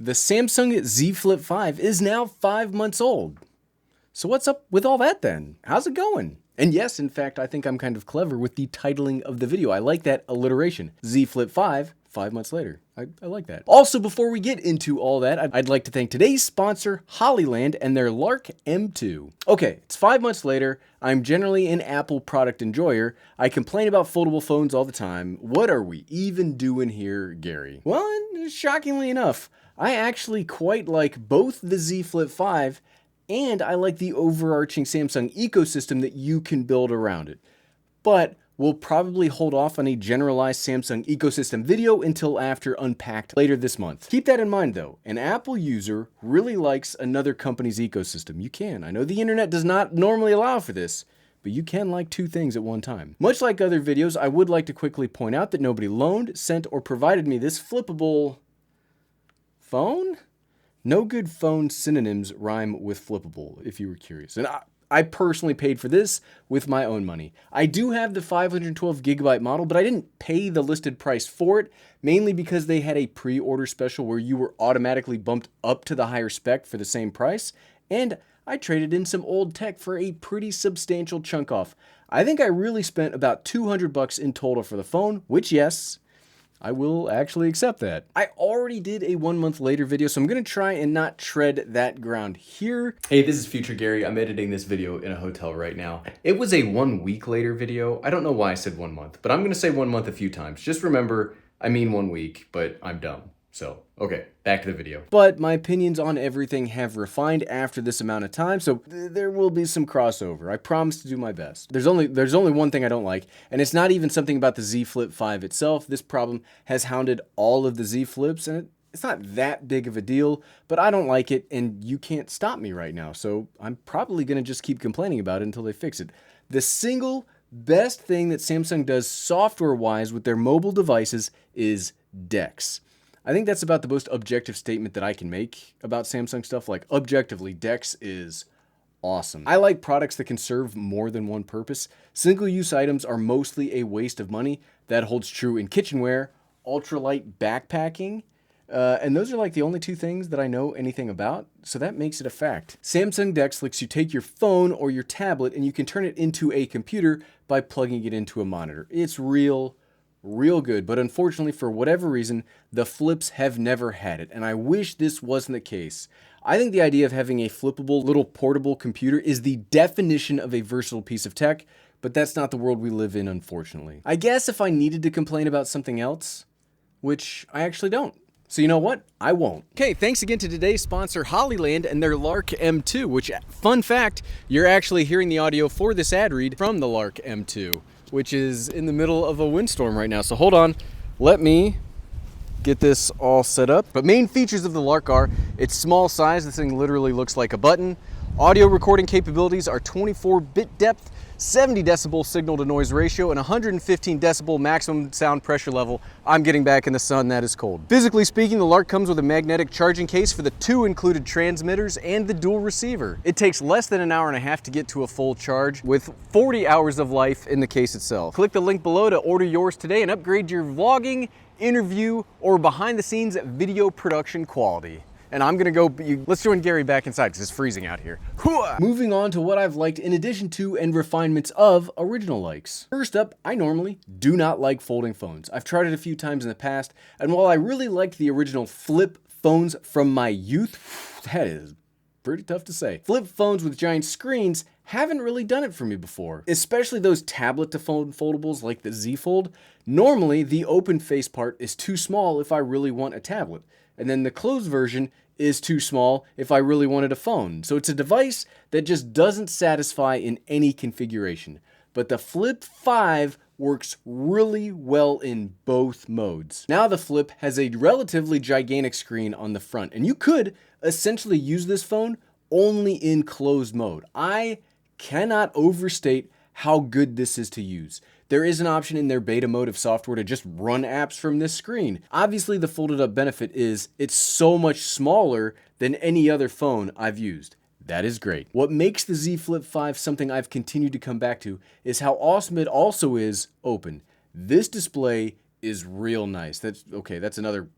The Samsung Z Flip 5 is now 5 months old. So what's up with all that then? How's it going? And yes, in fact, I think I'm kind of clever with the titling of the video. I like that alliteration. Z Flip 5, 5 months later. I like that. Also, before we get into all that, I'd like to thank today's sponsor, Hollyland, and their Lark M2. Okay, it's 5 months later. I'm generally an Apple product enjoyer. I complain about foldable phones all the time. What are we even doing here, Gary? Well, shockingly enough, I actually quite like both the Z Flip 5 and I like the overarching Samsung ecosystem that you can build around it. But we'll probably hold off on a generalized Samsung ecosystem video until after Unpacked later this month. Keep that in mind though, an Apple user really likes another company's ecosystem. You can. I know the internet does not normally allow for this, but you can like two things at one time. Much like other videos, I would like to quickly point out that nobody loaned, sent, or provided me this flippable phone? No good phone synonyms rhyme with flippable, if you were curious. And I personally paid for this with my own money. I do have the 512 gigabyte model, but I didn't pay the listed price for it, mainly because they had a pre-order special where you were automatically bumped up to the higher spec for the same price, and I traded in some old tech for a pretty substantial chunk off. I think I really spent about $200 in total for the phone, which yes, I will actually accept that. I already did a 1 month later video, so I'm gonna try and not tread that ground here. Hey, this is Future Gary. I'm editing this video in a hotel right now. It was a 1 week later video. I don't know why I said 1 month, but I'm gonna say 1 month a few times. Just remember, I mean 1 week, but I'm dumb. So, okay, back to the video. But my opinions on everything have refined after this amount of time, so there will be some crossover. I promise to do my best. There's only one thing I don't like, and it's not even something about the Z Flip 5 itself. This problem has hounded all of the Z Flips, and it's not that big of a deal, but I don't like it, and you can't stop me right now, so I'm probably gonna just keep complaining about it until they fix it. The single best thing that Samsung does software-wise with their mobile devices is DeX. I think that's about the most objective statement that I can make about Samsung stuff. Like, objectively, DeX is awesome. I like products that can serve more than one purpose. Single-use items are mostly a waste of money. That holds true in kitchenware, ultralight backpacking, and those are like the only two things that I know anything about, so that makes it a fact. Samsung DeX lets you take your phone or your tablet and you can turn it into a computer by plugging it into a monitor. It's real good, but unfortunately for whatever reason, the flips have never had it, and I wish this wasn't the case. I think the idea of having a flippable little portable computer is the definition of a versatile piece of tech, but that's not the world we live in, unfortunately. I guess if I needed to complain about something else, which I actually don't. So you know what? I won't. Okay, thanks again to today's sponsor, Hollyland, and their Lark M2, which, fun fact, you're actually hearing the audio for this ad read from the Lark M2. Which is in the middle of a windstorm right now. So hold on, let me get this all set up. But main features of the Lark are, it's small size, this thing literally looks like a button. Audio recording capabilities are 24-bit depth, 70 decibel signal to noise ratio, and 115 decibel maximum sound pressure level. I'm getting back in the sun, that is cold. Physically speaking, the Lark comes with a magnetic charging case for the 2 included transmitters and the dual receiver. It takes less than an hour and a half to get to a full charge, with 40 hours of life in the case itself. Click the link below to order yours today and upgrade your vlogging, interview, or behind the scenes video production quality. And I'm gonna go, let's join Gary back inside because it's freezing out here. Moving on to what I've liked in addition to and refinements of original likes. First up, I normally do not like folding phones. I've tried it a few times in the past, and while I really liked the original flip phones from my youth, that is pretty tough to say. Flip phones with giant screens haven't really done it for me before, especially those tablet to phone foldables like the Z Fold. Normally, the open face part is too small if I really want a tablet, and then the closed version is too small if I really wanted a phone. So it's a device that just doesn't satisfy in any configuration. But the Flip 5 works really well in both modes. Now the Flip has a relatively gigantic screen on the front, and you could essentially use this phone only in closed mode. I cannot overstate how good this is to use. There is an option in their beta mode of software to just run apps from this screen. Obviously, the folded up benefit is it's so much smaller than any other phone I've used. That is great. What makes the Z Flip 5 something I've continued to come back to is how awesome it also is open. This display is real nice. That's another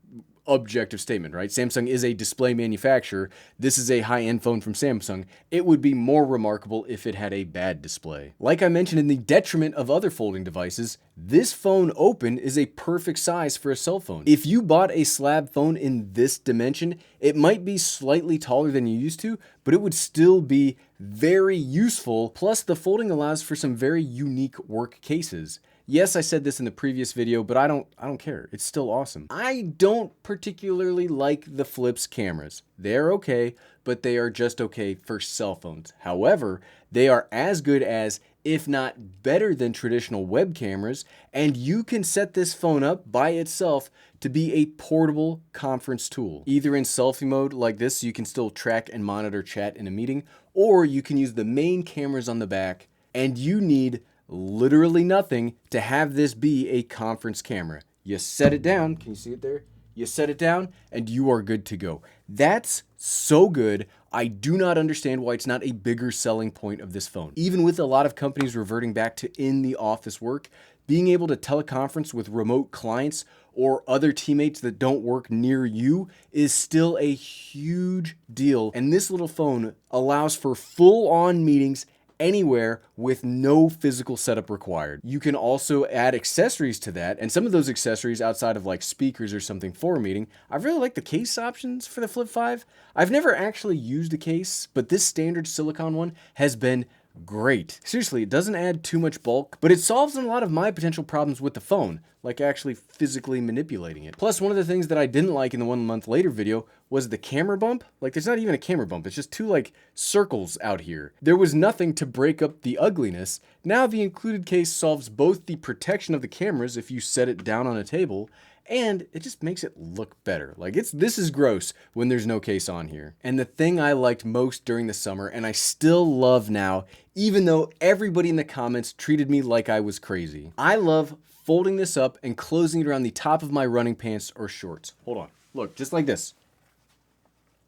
objective statement, right? Samsung is a display manufacturer. This is a high-end phone from Samsung. It would be more remarkable if it had a bad display. Like I mentioned, in the detriment of other folding devices, this phone open is a perfect size for a cell phone. If you bought a slab phone in this dimension, it might be slightly taller than you used to, but it would still be very useful. Plus, the folding allows for some very unique work cases. Yes, I said this in the previous video, but I don't care. It's still awesome. I don't particularly like the Flip's cameras. They're okay, but they are just okay for cell phones. However, they are as good as, if not better than, traditional web cameras, and you can set this phone up by itself to be a portable conference tool. Either in selfie mode like this, so you can still track and monitor chat in a meeting, or you can use the main cameras on the back, and you need literally nothing to have this be a conference camera. You set it down, can you see it there? You set it down and you are good to go. That's so good. I do not understand why it's not a bigger selling point of this phone. Even with a lot of companies reverting back to in the office work, being able to teleconference with remote clients or other teammates that don't work near you is still a huge deal. And this little phone allows for full-on meetings anywhere with no physical setup required. You can also add accessories to that, and some of those accessories outside of like speakers or something for a meeting. I really like the case options for the Flip 5. I've never actually used a case, but this standard silicone one has been great. Seriously, it doesn't add too much bulk, but it solves a lot of my potential problems with the phone, like actually physically manipulating it. Plus, one of the things that I didn't like in the 1 month later video was the camera bump. Like, there's not even a camera bump. It's just two like circles out here. There was nothing to break up the ugliness. Now the included case solves both the protection of the cameras if you set it down on a table, and it just makes it look better. Like, this is gross when there's no case on here. And the thing I liked most during the summer, and I still love now, even though everybody in the comments treated me like I was crazy, I love folding this up and closing it around the top of my running pants or shorts. Hold on. Look, just like this.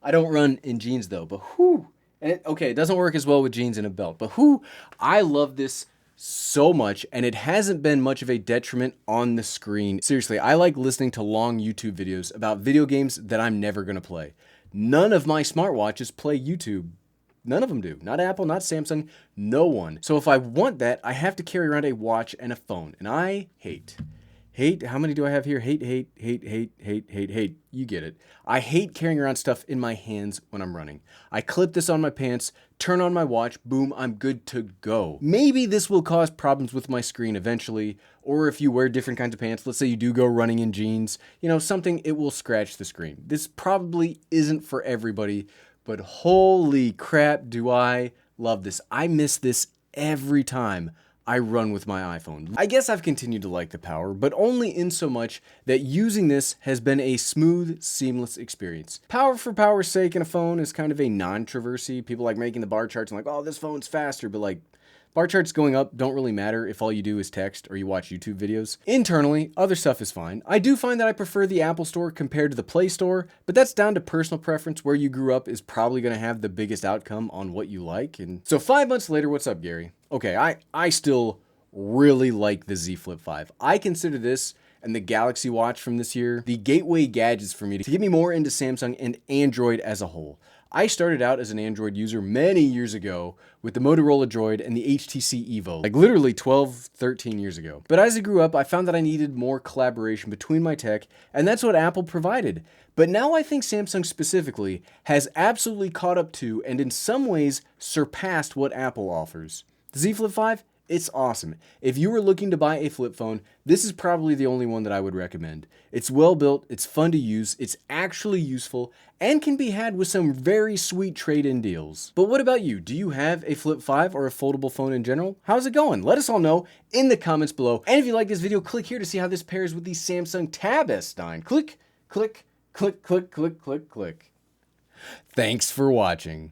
I don't run in jeans though, but whoo. And it doesn't work as well with jeans and a belt, but whoo, I love this so much, and it hasn't been much of a detriment on the screen. Seriously, I like listening to long YouTube videos about video games that I'm never gonna play. None of my smartwatches play YouTube. None of them do. Not Apple, not Samsung, no one. So if I want that, I have to carry around a watch and a phone, and I hate, how many do I have here? Hate. You get it. I hate carrying around stuff in my hands when I'm running. I clip this on my pants, turn on my watch, boom, I'm good to go. Maybe this will cause problems with my screen eventually, or if you wear different kinds of pants, let's say you do go running in jeans, you know, something, it will scratch the screen. This probably isn't for everybody, but holy crap, do I love this. I miss this every time I run with my iPhone. I guess I've continued to like the Power, but only in so much that using this has been a smooth, seamless experience. Power for power's sake in a phone is kind of a non-controversy. People like making the bar charts and like, oh, this phone's faster, but like, bar charts going up don't really matter if all you do is text or you watch YouTube videos. Internally, other stuff is fine. I do find that I prefer the Apple Store compared to the Play Store, but that's down to personal preference. Where you grew up is probably going to have the biggest outcome on what you like. And so 5 months later, what's up, Gary? Okay, I still really like the Z Flip 5. I consider this and the Galaxy Watch from this year the gateway gadgets for me to get me more into Samsung and Android as a whole. I started out as an Android user many years ago with the Motorola Droid and the HTC Evo, like literally 12, 13 years ago. But as I grew up, I found that I needed more collaboration between my tech, and that's what Apple provided. But now I think Samsung specifically has absolutely caught up to, and in some ways surpassed, what Apple offers. The Z Flip 5? It's awesome. If you were looking to buy a flip phone, this is probably the only one that I would recommend. It's well built, it's fun to use, it's actually useful, and can be had with some very sweet trade-in deals. But what about you? Do you have a Flip 5 or a foldable phone in general? How's it going? Let us all know in the comments below. And if you like this video, click here to see how this pairs with the Samsung Tab S9. Click, click, click, click, click, click, click. Thanks for watching.